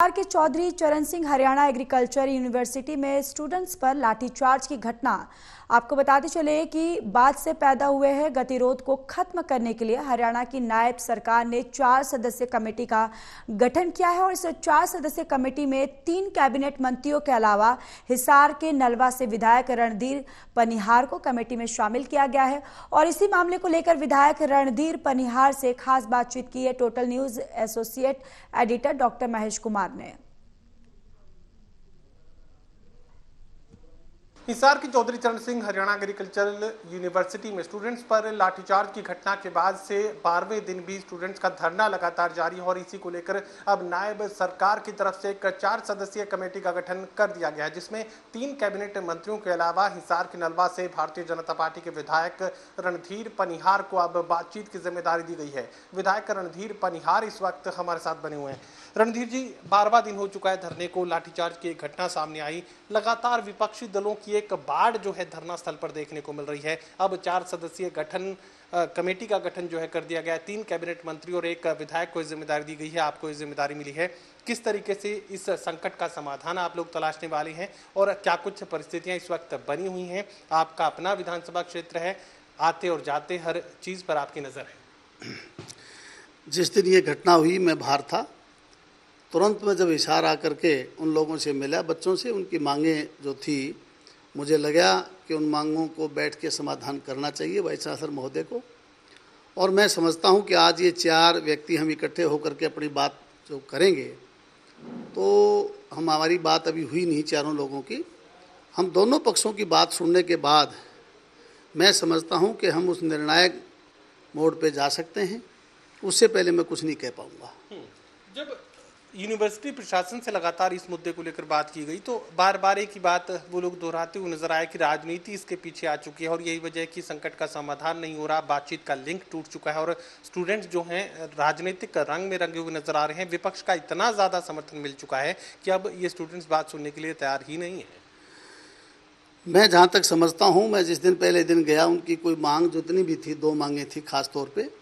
हिसार के चौधरी चरण Singh Haryana agriculture university में स्टूडेंट्स पर लाठीचार्ज की घटना। आपको बताते चले कि बाद से पैदा हुए हैं गतिरोध को खत्म करने के लिए हरियाणा की नायब सरकार ने 4 सदस्यीय कमेटी का गठन किया है और इस 4 सदस्यीय कमेटी में 3 कैबिनेट मंत्रियों के अलावा हिसार के नलवा से विधायक रणधीर पनिहार को कमेटी में शामिल किया गया है। और इसी मामले को लेकर विधायक रणधीर पनिहार से खास बातचीत की है total news associate editor doctor Mahesh Kumar ने। हिसार की चौधरी चरण सिंह हरियाणा एग्रीकल्चरल यूनिवर्सिटी में स्टूडेंट्स पर लाठीचार्ज की घटना के बाद से 12वें दिन भी स्टूडेंट्स का धरना लगातार जारी है और इसी को लेकर अब नायब सरकार की तरफ से एक 4 सदस्यीय कमेटी का गठन कर दिया गया है, जिसमें 3 कैबिनेट मंत्रियों के अलावा हिसार के नलवा से भारतीय जनता पार्टी के विधायक रणधीर पनिहार को अब बातचीत की जिम्मेदारी दी गई है। विधायक रणधीर पनिहार इस वक्त हमारे साथ बने हुए हैं। रणधीर जी, 12वां दिन हो चुका है धरने को, लाठीचार्ज की एक घटना सामने आई, लगातार विपक्षी दलों की एक बाढ़ जो है धरना स्थल पर देखने को मिल रही है। अब 4 सदस्यीय कमेटी का गठन जो है कर दिया गया है, 3 कैबिनेट मंत्री और एक विधायक को जिम्मेदारी दी गई है, आपको जिम्मेदारी मिली है। किस तरीके से इस संकट का समाधान आप लोग तलाशने वाले हैं और क्या कुछ परिस्थितियां इस वक्त बनी हुई हैं? आपका अपना विधानसभा क्षेत्र है, आते और जाते हर चीज पर आपकी नजर है। जिस दिन ये घटना हुई मैं बाहर था, तुरंत मैं जब हिसार आकर के उन लोगों से मिला, बच्चों से, उनकी मांगें जो थी, मुझे लगा कि उन मांगों को बैठ के समाधान करना चाहिए वाइस चांसलर महोदय को। और मैं समझता हूं कि आज ये 4 व्यक्ति हम इकट्ठे होकर के अपनी बात जो करेंगे, तो हमारी बात अभी हुई नहीं चारों लोगों की। हम दोनों पक्षों की बात सुनने के बाद मैं समझता हूं कि हम उस निर्णायक मोड पे जा सकते हैं। उससे पहले मैं कुछ नहीं कह पाऊंगा। जब यूनिवर्सिटी प्रशासन से लगातार इस मुद्दे को लेकर बात की गई तो बार बार एक ही बात वो लोग दोहराते हुए नजर आए कि राजनीति इसके पीछे आ चुकी है और यही वजह है कि संकट का समाधान नहीं हो रहा, बातचीत का लिंक टूट चुका है और स्टूडेंट्स जो हैं राजनीतिक रंग में रंगे हुए नजर आ रहे हैं। विपक्ष का इतना ज़्यादा समर्थन मिल चुका है कि अब ये स्टूडेंट्स बात सुनने के लिए तैयार ही नहीं है। मैं जहाँ तक समझता हूँ, मैं जिस दिन पहले दिन गया, उनकी कोई मांग जितनी भी थी, 2 मांगें थी खास तौर पे।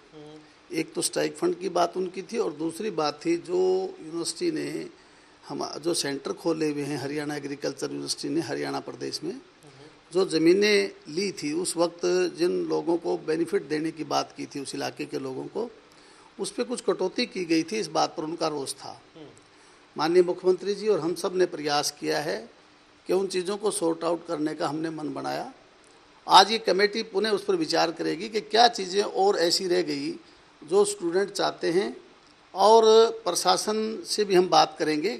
एक तो स्ट्राइक फंड की बात उनकी थी और दूसरी बात थी जो यूनिवर्सिटी ने हम जो सेंटर खोले हुए हैं हरियाणा एग्रीकल्चर यूनिवर्सिटी ने हरियाणा प्रदेश में जो ज़मीनें ली थी, उस वक्त जिन लोगों को बेनिफिट देने की बात की थी, उस इलाके के लोगों को, उस पर कुछ कटौती की गई थी। इस बात पर उनका रोष था। माननीय मुख्यमंत्री जी और हम सब ने प्रयास किया है कि उन चीज़ों को सॉर्ट आउट करने का हमने मन बनाया। आज ये कमेटी पुनः उस पर विचार करेगी कि क्या चीज़ें और ऐसी रह गई जो स्टूडेंट चाहते हैं, और प्रशासन से भी हम बात करेंगे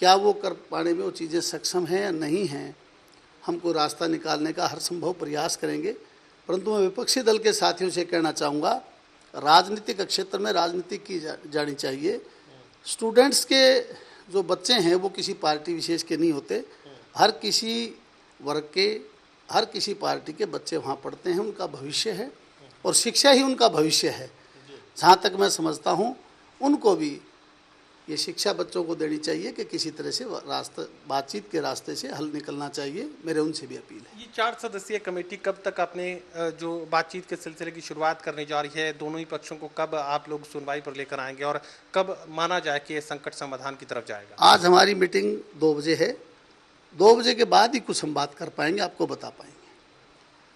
क्या वो कर पाने में वो चीज़ें सक्षम हैं या नहीं हैं। हम कोई रास्ता निकालने का हर संभव प्रयास करेंगे। परंतु मैं विपक्षी दल के साथियों से कहना चाहूँगा, राजनीतिक क्षेत्र में राजनीति की जानी चाहिए। स्टूडेंट्स के जो बच्चे हैं वो किसी पार्टी विशेष के नहीं होते, हर किसी वर्ग के, हर किसी पार्टी के बच्चे वहाँ पढ़ते हैं, उनका भविष्य है और शिक्षा ही उनका भविष्य है। जहाँ तक मैं समझता हूँ, उनको भी ये शिक्षा बच्चों को देनी चाहिए कि किसी तरह से बातचीत के रास्ते से हल निकलना चाहिए। मेरे उनसे भी अपील है। ये 4 सदस्यीय कमेटी कब तक अपने जो बातचीत के सिलसिले की शुरुआत करने जा रही है? दोनों ही पक्षों को कब आप लोग सुनवाई पर लेकर आएंगे और कब माना जाए कि ये संकट समाधान की तरफ जाएगा? आज हमारी मीटिंग 2 बजे है। 2 बजे के बाद ही कुछ हम बात कर पाएंगे, आपको बता पाएंगे।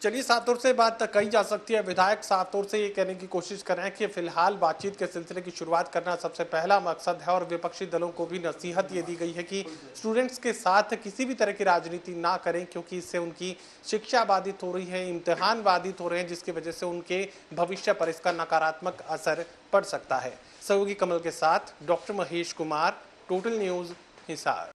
चलिए, साफ तौर से बात कही जा सकती है। विधायक साफ तौर से ये कहने की कोशिश कर रहे हैं कि फिलहाल बातचीत के सिलसिले की शुरुआत करना सबसे पहला मकसद है और विपक्षी दलों को भी नसीहत ये दी गई है कि स्टूडेंट्स के साथ किसी भी तरह की राजनीति ना करें, क्योंकि इससे उनकी शिक्षा बाधित हो रही है, इम्तिहान बाधित हो रहे हैं, जिसकी वजह से उनके भविष्य पर इसका नकारात्मक असर पड़ सकता है। सहयोगी कमल के साथ doctor Mahesh Kumar, total news, Hisar.